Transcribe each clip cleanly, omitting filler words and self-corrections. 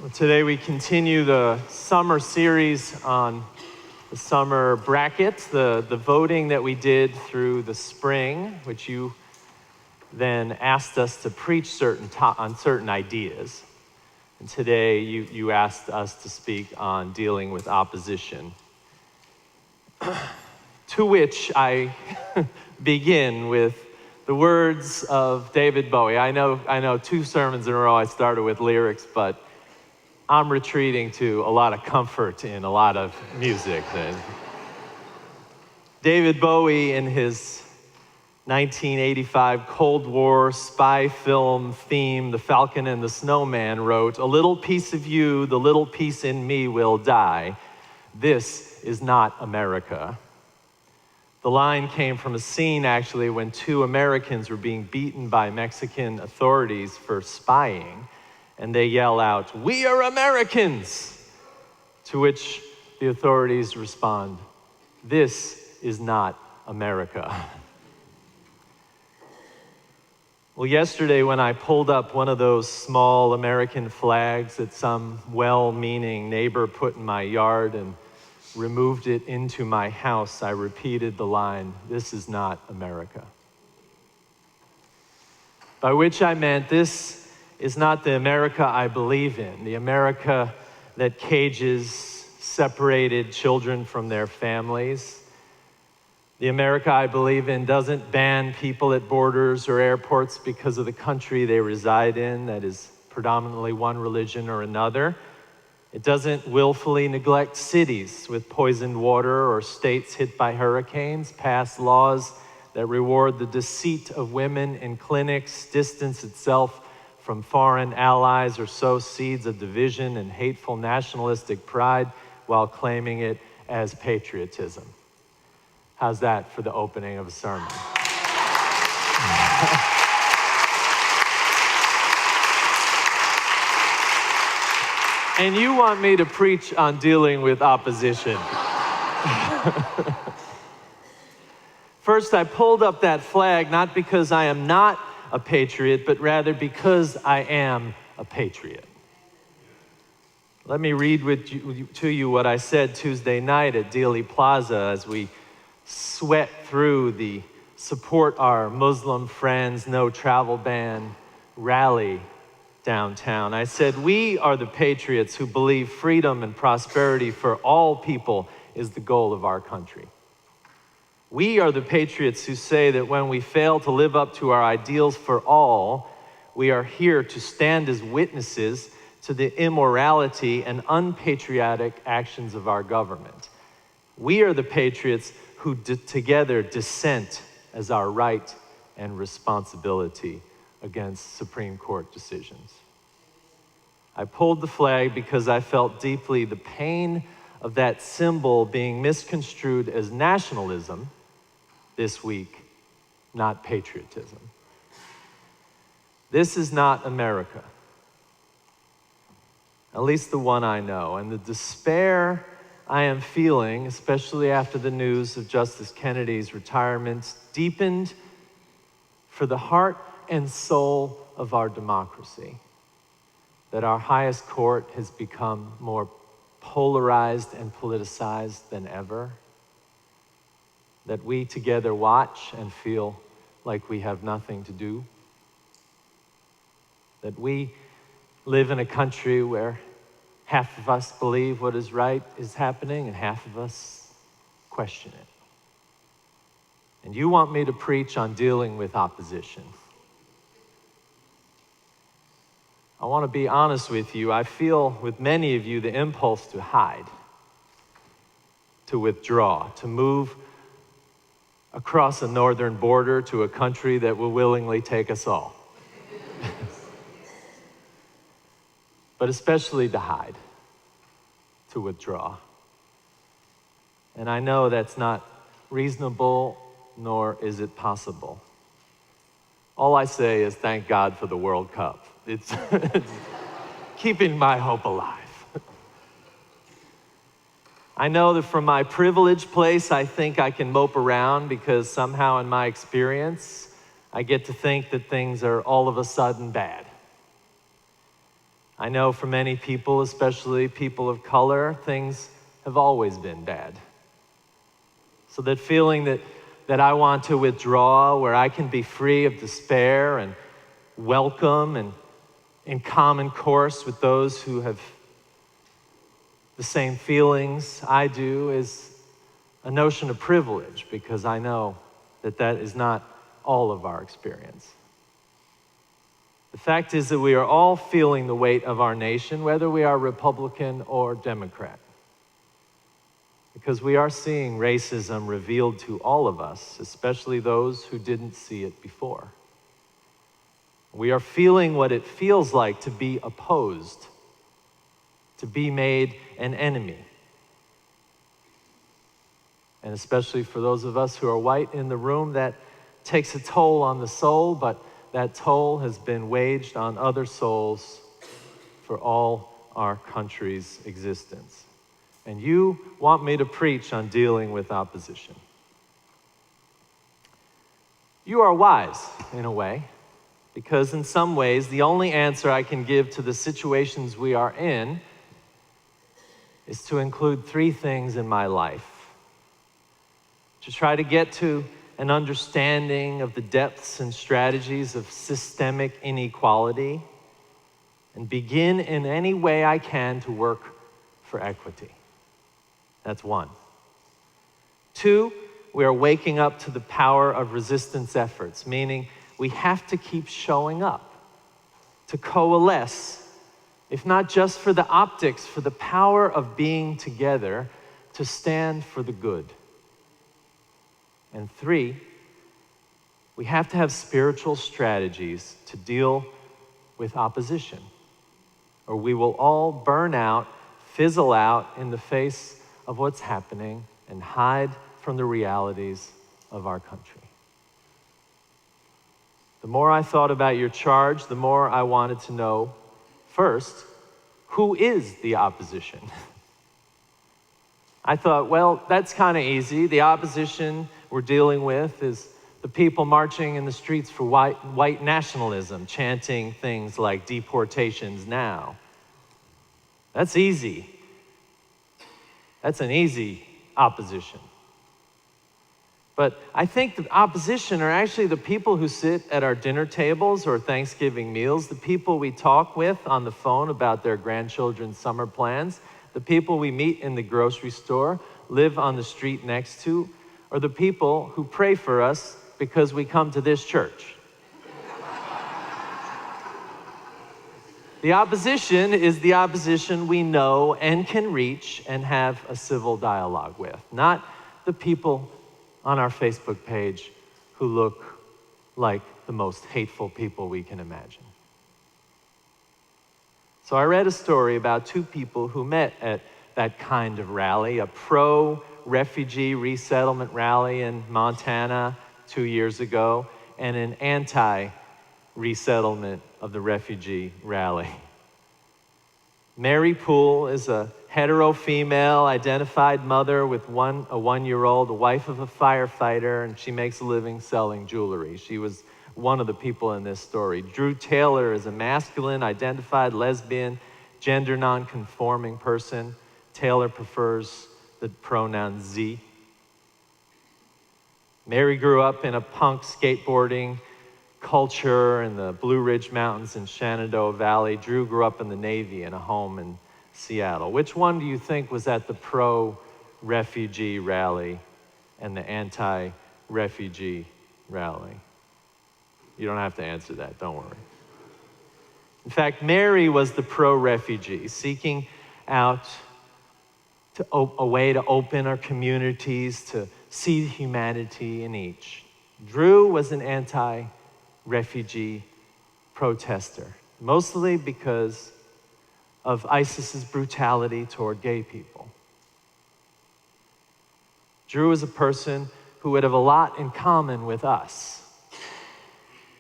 Today we continue the summer series on the summer brackets, the voting that we did through the spring, which you then asked us to preach on certain ideas. And today you asked us to speak on dealing with opposition, to which I begin with the words of David Bowie. I know 2 sermons in a row I started with lyrics, but I'm retreating to a lot of comfort in a lot of music. David Bowie, in his 1985 Cold War spy film theme, The Falcon and the Snowman, wrote, "A little piece of you, the little piece in me will die. This is not America." The line came from a scene, actually, when 2 Americans were being beaten by Mexican authorities for spying. And they yell out, "We are Americans!" To which the authorities respond, "This is not America." Well, yesterday when I pulled up one of those small American flags that some well-meaning neighbor put in my yard and removed it into my house, I repeated the line, "This is not America." By which I meant, this is not the America I believe in, the America that cages separated children from their families. The America I believe in doesn't ban people at borders or airports because of the country they reside in, that is predominantly one religion or another. It doesn't willfully neglect cities with poisoned water or states hit by hurricanes, pass laws that reward the deceit of women in clinics, distance itself from foreign allies, or sow seeds of division and hateful nationalistic pride while claiming it as patriotism. How's that for the opening of a sermon? And you want me to preach on dealing with opposition. First, I pulled up that flag not because I am not a patriot, but rather because I am a patriot. Let me read to you what I said Tuesday night at Dealey Plaza as we sweat through the Support Our Muslim Friends, No Travel Ban rally downtown. I said, "We are the patriots who believe freedom and prosperity for all people is the goal of our country. We are the patriots who say that when we fail to live up to our ideals for all, we are here to stand as witnesses to the immorality and unpatriotic actions of our government. We are the patriots who together dissent as our right and responsibility against Supreme Court decisions." I pulled the flag because I felt deeply the pain of that symbol being misconstrued as nationalism this week, not patriotism. This is not America, at least the one I know. And the despair I am feeling, especially after the news of Justice Kennedy's retirement, deepened for the heart and soul of our democracy, that our highest court has become more polarized and politicized than ever, that we together watch and feel like we have nothing to do, that we live in a country where half of us believe what is right is happening and half of us question it. And you want me to preach on dealing with opposition. I want to be honest with you. I feel with many of you the impulse to hide, to withdraw, to move across a northern border to a country that will willingly take us all. But especially to hide, to withdraw. And I know that's not reasonable, nor is it possible. All I say is thank God for the World Cup. It's keeping my hope alive. I know that from my privileged place, I think I can mope around because somehow in my experience, I get to think that things are all of a sudden bad. I know for many people, especially people of color, things have always been bad. So that feeling that I want to withdraw, where I can be free of despair and welcome and in common course with those who have the same feelings I do, is a notion of privilege, because I know that that is not all of our experience. The fact is that we are all feeling the weight of our nation, whether we are Republican or Democrat, because we are seeing racism revealed to all of us, especially those who didn't see it before. We are feeling what it feels like to be opposed, to be made an enemy. And especially for those of us who are white in the room, that takes a toll on the soul, but that toll has been waged on other souls for all our country's existence. And you want me to preach on dealing with opposition. You are wise, in a way, because in some ways, the only answer I can give to the situations we are in is to include three things in my life. To try to get to an understanding of the depths and strategies of systemic inequality, and begin in any way I can to work for equity. That's one. Two, we are waking up to the power of resistance efforts, meaning we have to keep showing up, to coalesce, if not just for the optics, for the power of being together, to stand for the good. And three, we have to have spiritual strategies to deal with opposition, or we will all burn out, fizzle out in the face of what's happening, and hide from the realities of our country. The more I thought about your charge, the more I wanted to know, first, who is the opposition? I thought, well, that's kind of easy. The opposition we're dealing with is the people marching in the streets for white nationalism, chanting things like deportations now. That's easy. That's an easy opposition. But I think the opposition are actually the people who sit at our dinner tables or Thanksgiving meals, the people we talk with on the phone about their grandchildren's summer plans, the people we meet in the grocery store, live on the street next to, or the people who pray for us because we come to this church. The opposition is the opposition we know and can reach and have a civil dialogue with, not the people on our Facebook page who look like the most hateful people we can imagine. So I read a story about two people who met at that kind of rally, a pro-refugee resettlement rally in Montana 2 years ago, and an anti-resettlement of the refugee rally. Mary Poole is a hetero female identified mother with a 1-year-old, the wife of a firefighter, and she makes a living selling jewelry. She was one of the people in this story. Drew Taylor is a masculine identified lesbian, gender non-conforming person. Taylor prefers the pronoun Z. Mary grew up in a punk skateboarding culture in the Blue Ridge Mountains in Shenandoah Valley. Drew grew up in the Navy in a home in Seattle. Which one do you think was at the pro-refugee rally and the anti-refugee rally? You don't have to answer that, don't worry. In fact, Mary was the pro-refugee, seeking out a way to open our communities, to see humanity in each. Drew was an anti-refugee protester, mostly because of ISIS's brutality toward gay people. Drew is a person who would have a lot in common with us.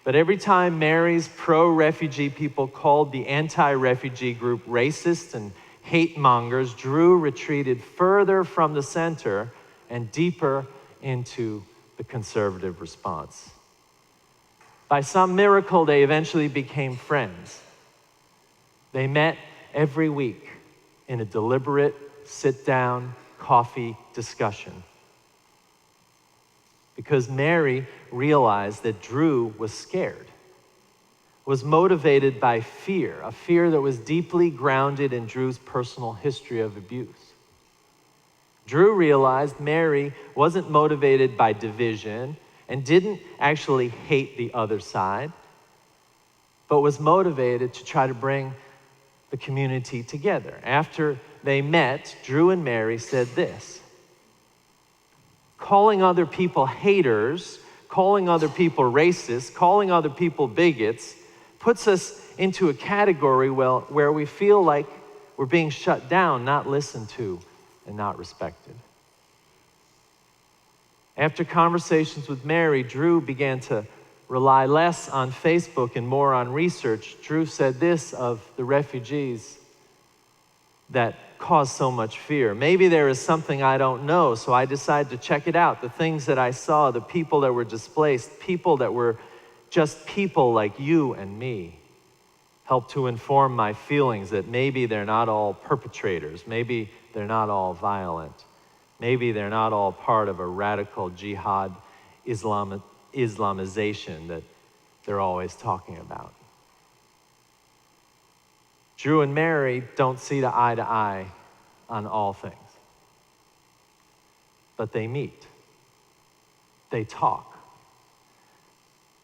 But every time Mary's pro-refugee people called the anti-refugee group racist and hate mongers, Drew retreated further from the center and deeper into the conservative response. By some miracle, they eventually became friends. They met every week in a deliberate sit-down coffee discussion because Mary realized that Drew was scared, was motivated by fear, a fear that was deeply grounded in Drew's personal history of abuse. Drew realized Mary wasn't motivated by division and didn't actually hate the other side, but was motivated to try to bring the community together. After they met, Drew and Mary said this: calling other people haters, calling other people racist, calling other people bigots, puts us into a category where we feel like we're being shut down, not listened to, and not respected. After conversations with Mary, Drew began to rely less on Facebook and more on research. Drew said this of the refugees that caused so much fear: maybe there is something I don't know, so I decided to check it out. The things that I saw, the people that were displaced, people that were just people like you and me, helped to inform my feelings that maybe they're not all perpetrators, maybe they're not all violent, maybe they're not all part of a radical jihad Islamization that they're always talking about. Drew and Mary don't see eye to eye on all things, but they meet, they talk.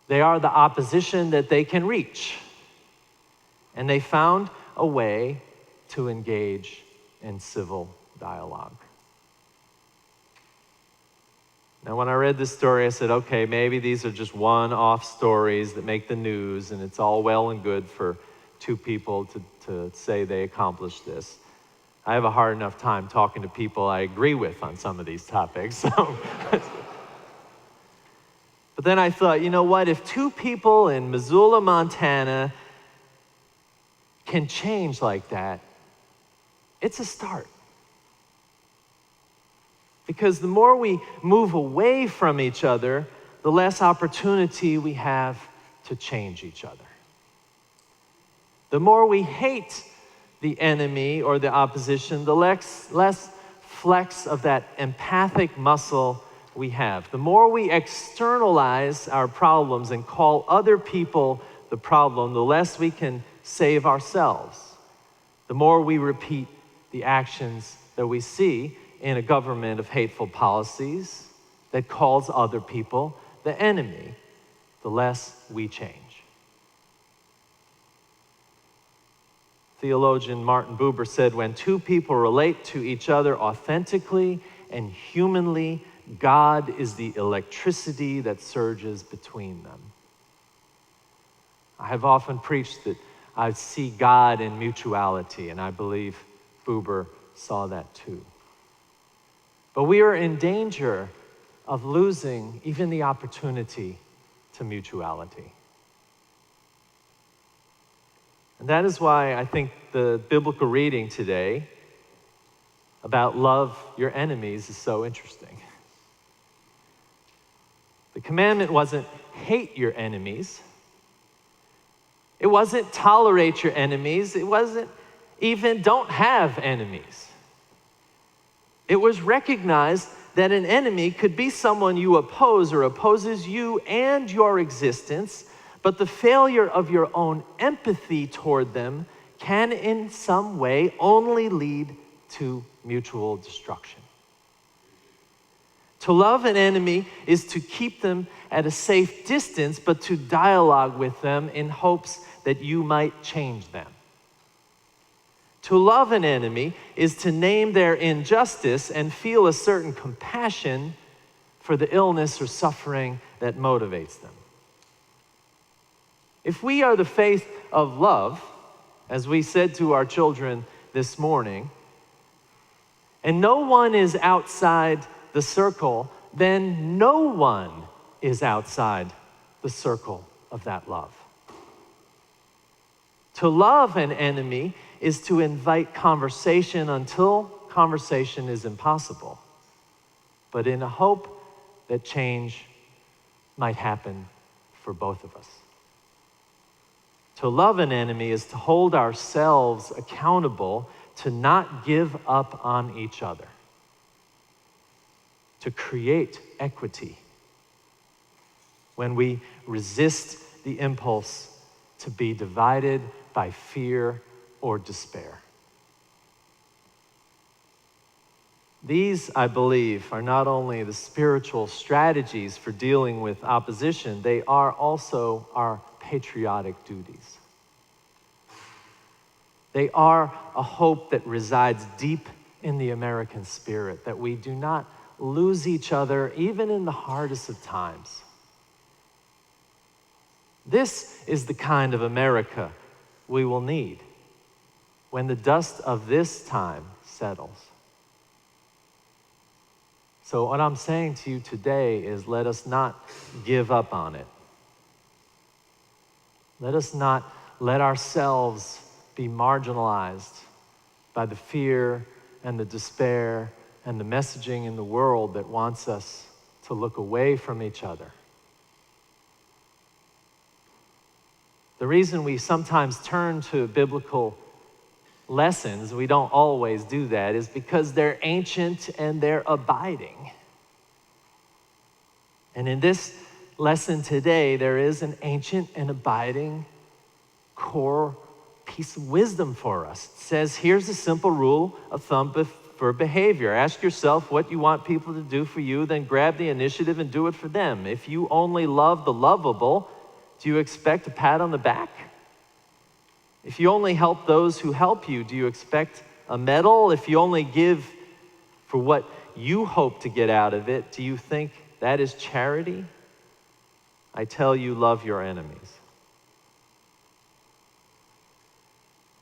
They are the opposition that they can reach, and they found a way to engage in civil dialogue. Now, when I read this story, I said, okay, maybe these are just one-off stories that make the news, and it's all well and good for two people to say they accomplished this. I have a hard enough time talking to people I agree with on some of these topics. But then I thought, you know what? If two people in Missoula, Montana can change like that, it's a start. Because the more we move away from each other, the less opportunity we have to change each other. The more we hate the enemy or the opposition, the less flex of that empathic muscle we have. The more we externalize our problems and call other people the problem, the less we can save ourselves. The more we repeat the actions that we see in a government of hateful policies that calls other people the enemy, the less we change. Theologian Martin Buber said, when two people relate to each other authentically and humanly, God is the electricity that surges between them. I have often preached that I see God in mutuality, and I believe Buber saw that too. But we are in danger of losing even the opportunity to mutuality. And that is why I think the biblical reading today about love your enemies is so interesting. The commandment wasn't hate your enemies. It wasn't tolerate your enemies. It wasn't even don't have enemies. It was recognize that an enemy could be someone you oppose or opposes you and your existence, but the failure of your own empathy toward them can in some way only lead to mutual destruction. To love an enemy is to keep them at a safe distance, but to dialogue with them in hopes that you might change them. To love an enemy is to name their injustice and feel a certain compassion for the illness or suffering that motivates them. If we are the faith of love, as we said to our children this morning, and no one is outside the circle, then no one is outside the circle of that love. To love an enemy is to invite conversation until conversation is impossible, but in a hope that change might happen for both of us. To love an enemy is to hold ourselves accountable to not give up on each other, to create equity when we resist the impulse to be divided by fear or despair. These, I believe, are not only the spiritual strategies for dealing with opposition, they are also our patriotic duties. They are a hope that resides deep in the American spirit, that we do not lose each other even in the hardest of times. This is the kind of America we will need when the dust of this time settles. So what I'm saying to you today is, let us not give up on it. Let us not let ourselves be marginalized by the fear and the despair and the messaging in the world that wants us to look away from each other. The reason we sometimes turn to biblical lessons, we don't always do that, is because they're ancient and they're abiding. And in this lesson today, there is an ancient and abiding core piece of wisdom for us. It says, here's a simple rule of thumb for behavior. Ask yourself what you want people to do for you, then grab the initiative and do it for them. If you only love the lovable, do you expect a pat on the back? If you only help those who help you, do you expect a medal? If you only give for what you hope to get out of it, do you think that is charity? I tell you, love your enemies.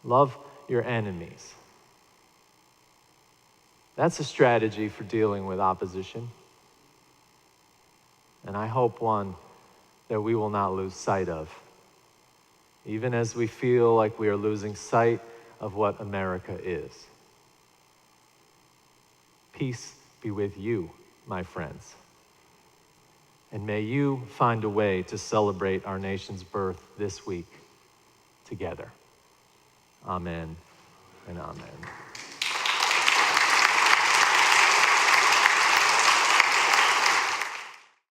Love your enemies. That's a strategy for dealing with opposition. And I hope one that we will not lose sight of, even as we feel like we are losing sight of what America is. Peace be with you, my friends. And may you find a way to celebrate our nation's birth this week together. Amen and amen.